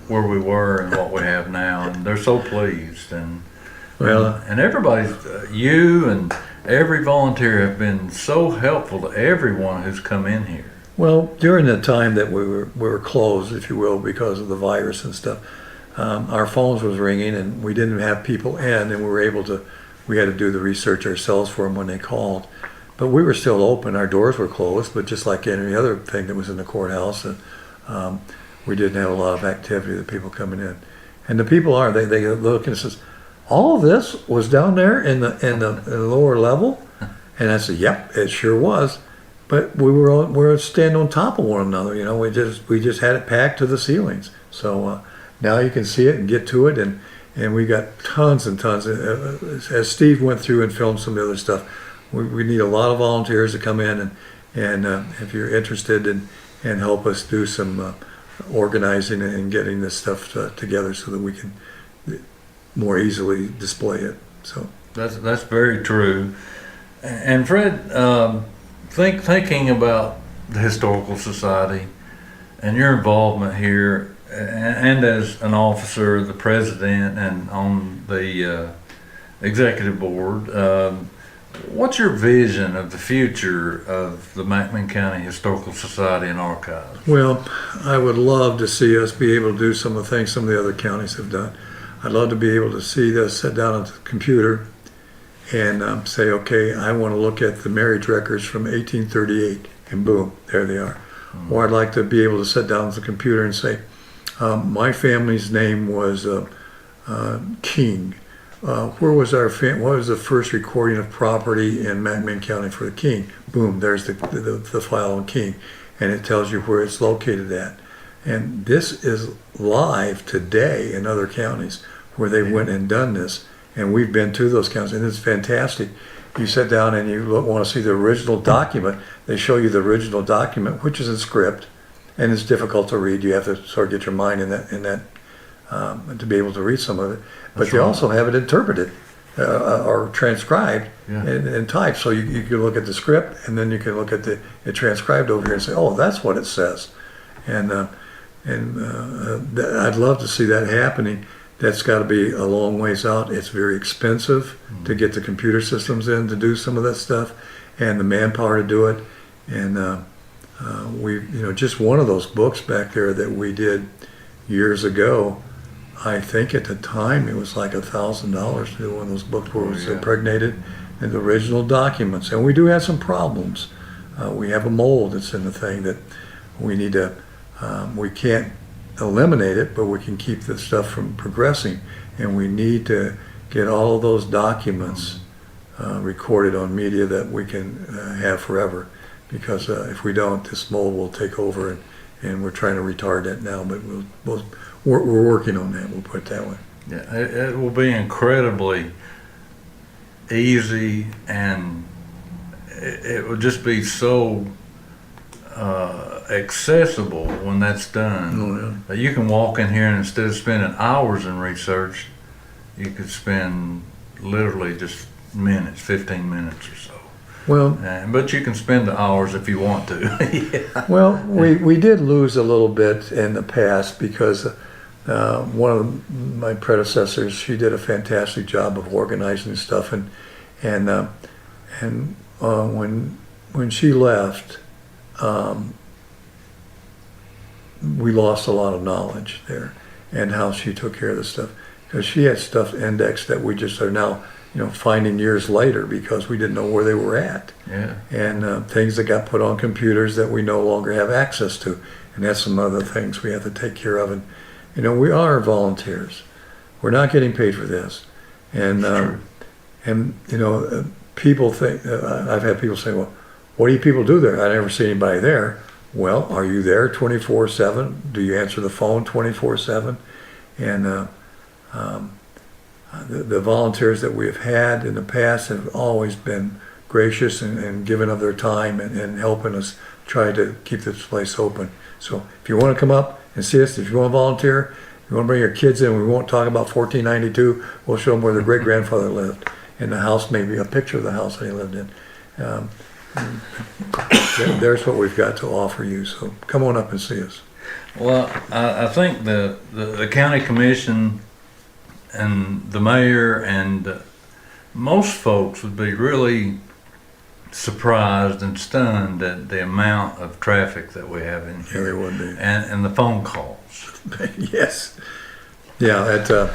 where we were and what we have now, and they're so pleased. And everybody's you and every volunteer have been so helpful to everyone who's come in here. Well, during the time that we were closed, if you will, because of the virus and stuff, our phones was ringing, and we didn't have people in, and we had to do the research ourselves for them when they called. But we were still open. Our doors were closed, but just like any other thing that was in the courthouse, we didn't have a lot of activity, the people coming in. And the people they look and says, all of this was down there in the lower level? And I said, yep, it sure was. But we were standing on top of one another, we just had it packed to the ceilings. So now you can see it and get to it, and we got tons and tons. As Steve went through and filmed some of the other stuff, we need a lot of volunteers to come in and if you're interested and help us do some organizing and getting this stuff together so that we can more easily display it. So that's very true. And Fred, thinking about the Historical Society and your involvement here, and as an officer, the president, and on the executive board, what's your vision of the future of the McMinn County Historical Society and Archives? Well, I would love to see us be able to do some of the things some of the other counties have done. I'd love to be able to see us sit down at the computer and say, okay, I want to look at the marriage records from 1838, and boom, there they are. Mm-hmm. Or I'd like to be able to sit down at the computer and say, my family's name was King. Where was what was the first recording of property in McMinn County for the King? Boom, there's the file on King, and it tells you where it's located at. And this is live today in other counties where they went and done this, and we've been to those counties, and it's fantastic. You sit down and you want to see the original document. They show you the original document, which is in script, and it's difficult to read. You have to sort of get your mind in that to be able to read some of it. But they also have it interpreted, are transcribed Yeah. and typed. So you can look at the script, and then you can look at it transcribed over here and say, oh, that's what it says. And I'd love to see that happening. That's got to be a long ways out. It's very expensive to get the computer systems in to do some of that stuff, and the manpower to do it. And just one of those books back there that we did years ago, I think at the time it was like $1,000 to do one of those books where it was impregnated in the original documents. And we do have some problems. We have a mold that's in the thing that we need to, we can't eliminate it, but we can keep the stuff from progressing. And we need to get all of those documents recorded on media that we can have forever. Because if we don't, this mold will take over, and we're trying to retard that now, but we're working on that, we'll put it that way. Yeah, it will be incredibly easy, and it will just be so accessible when that's done. Oh, yeah. You can walk in here, and instead of spending hours in research, you could spend literally just minutes, 15 minutes or so. Well, but you can spend the hours if you want to. Yeah. Well, we did lose a little bit in the past because one of my predecessors, she did a fantastic job of organizing stuff, and when she left, we lost a lot of knowledge there, and how she took care of the stuff, because she had stuff indexed that we just are now finding years later because we didn't know where they were at. Yeah. And things that got put on computers that we no longer have access to. And that's some other things we have to take care of. And, we are volunteers. We're not getting paid for this. And, people think, I've had people say, well, what do you people do there? I never see anybody there. Well, are you there 24/7? Do you answer the phone 24/7? And, the volunteers that we have had in the past have always been gracious and given of their time and helping us try to keep this place open. So if you want to come up and see us, if you want to volunteer, if you want to bring your kids in, we won't talk about 1492. We'll show them where their great-grandfather lived. And the house, maybe a picture of the house that he lived in. There's what we've got to offer you. So come on up and see us. Well, I think the county commission and the mayor and most folks would be really surprised and stunned at the amount of traffic that we have in here. Yeah, they would be. And the phone calls. Yes. Yeah,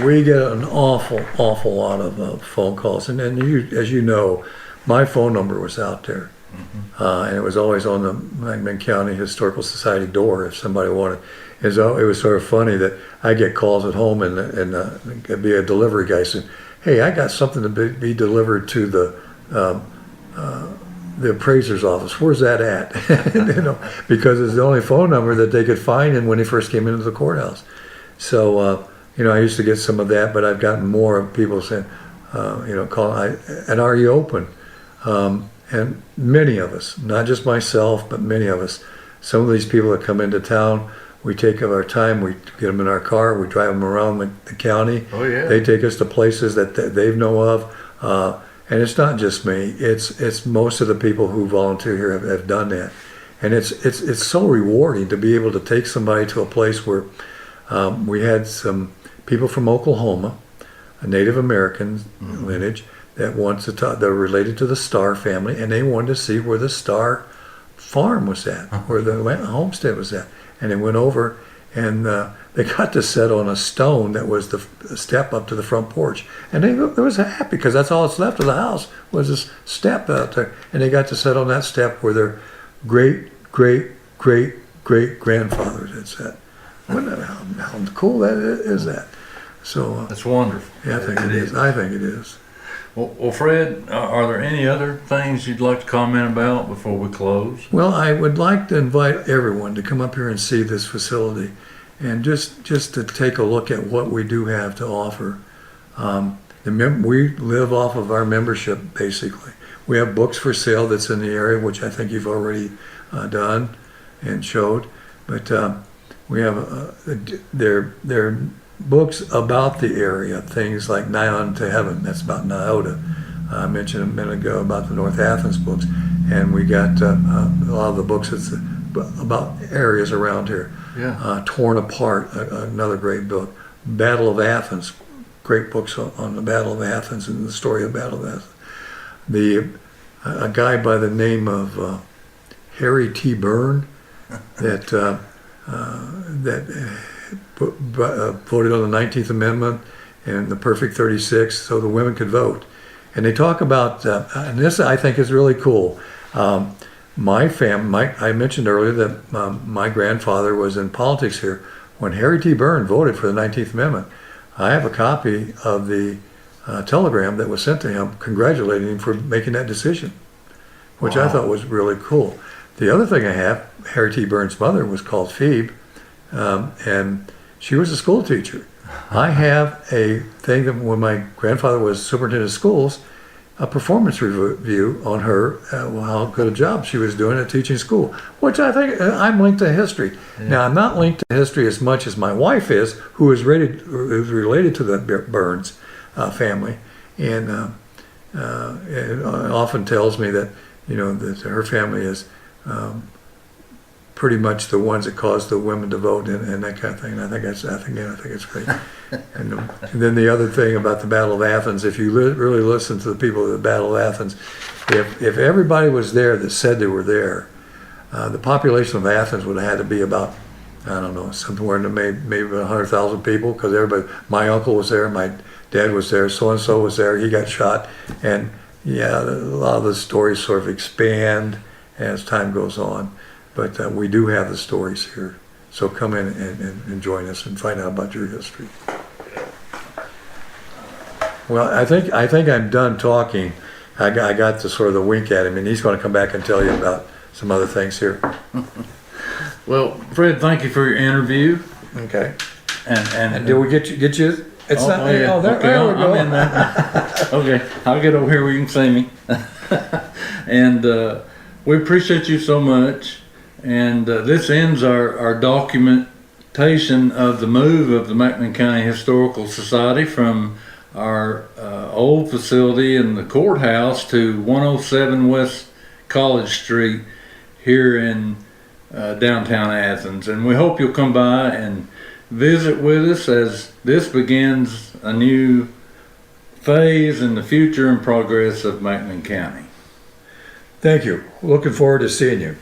we get an awful lot of phone calls. And as you know, my phone number was out there. Mm-hmm. And it was always on the McMinn County Historical Society door if somebody wanted. And so it was sort of funny that I get calls at home and it'd be a delivery guy saying, hey, I got something to be delivered to the appraiser's office. Where's that at? Because it's the only phone number that they could find and when he first came into the courthouse. So, I used to get some of that, but I've gotten more of people saying, calling, and are you open? And many of us, not just myself, but many of us, some of these people that come into town, we take our time, we get them in our car, we drive them around the county. Oh, yeah. They take us to places that they know of. And it's not just me, it's most of the people who volunteer here have done that. And it's so rewarding to be able to take somebody to a place where we had some people from Oklahoma, a Native American lineage, that wants to talk, they're related to the Starr family, and they wanted to see where the Starr farm was at, where the homestead was at. And they went over and they got to sit on a stone that was the step up to the front porch. And they was happy because that's all that's left of the house was this step out there. And they got to sit on that step where their great-great-great-great-grandfather had sat. How cool is that? So that's wonderful. Yeah, I think it is. I think it is. Well, Fred, are there any other things you'd like to comment about before we close? Well, I would like to invite everyone to come up here and see this facility and just to take a look at what we do have to offer. We live off of our membership, basically. We have books for sale that's in the area, which I think you've already done and showed. But we have they're books about the area, things like Nigh Unto Heaven, that's about Nyota. I mentioned a minute ago about the North Athens books, and we got a lot of the books that's about areas around here. Yeah. Torn Apart, another great book. Battle of Athens, great books on the Battle of Athens and the story of the Battle of Athens. A guy by the name of Harry T. Byrne that voted on the 19th Amendment and the Perfect 36 so the women could vote. And they talk about, and this I think is really cool. My family, I mentioned earlier that my grandfather was in politics here. When Harry T. Byrne voted for the 19th Amendment, I have a copy of the telegram that was sent to him congratulating him for making that decision, which I thought was really cool. The other thing I have, Harry T. Byrne's mother was called Phoebe, and she was a school teacher. I have a thing that when my grandfather was superintendent of schools, a performance review on her, how good a job she was doing at teaching school, which I think I'm linked to history. Yeah. Now, I'm not linked to history as much as my wife is, who is related to the Burns family, and often tells me that, that her family is pretty much the ones that caused the women to vote and that kind of thing. And I think it's great. And then the other thing about the Battle of Athens, if you really listen to the people of the Battle of Athens, if everybody was there that said they were there, the population of Athens would have had to be about, I don't know, somewhere in the maybe 100,000 people, because everybody, my uncle was there, my dad was there, so-and-so was there, he got shot. And yeah, a lot of the stories sort of expand as time goes on. But we do have the stories here. So come in and join us and find out about your history. Well, I think I'm done talking. I got the sort of the wink at him, and he's going to come back and tell you about some other things here. Well, Fred, thank you for your interview. Okay. And did we get you? It's oh, not. Yeah. Oh, there, okay, there we go. I'm in there. Okay, I'll get over here where you can see me. And we appreciate you so much. And this ends our documentation of the move of the McMinn County Historical Society from our old facility in the courthouse to 107 West College Street here in downtown Athens. And we hope you'll come by and visit with us as this begins a new phase in the future and progress of McMinn County. Thank you. Looking forward to seeing you.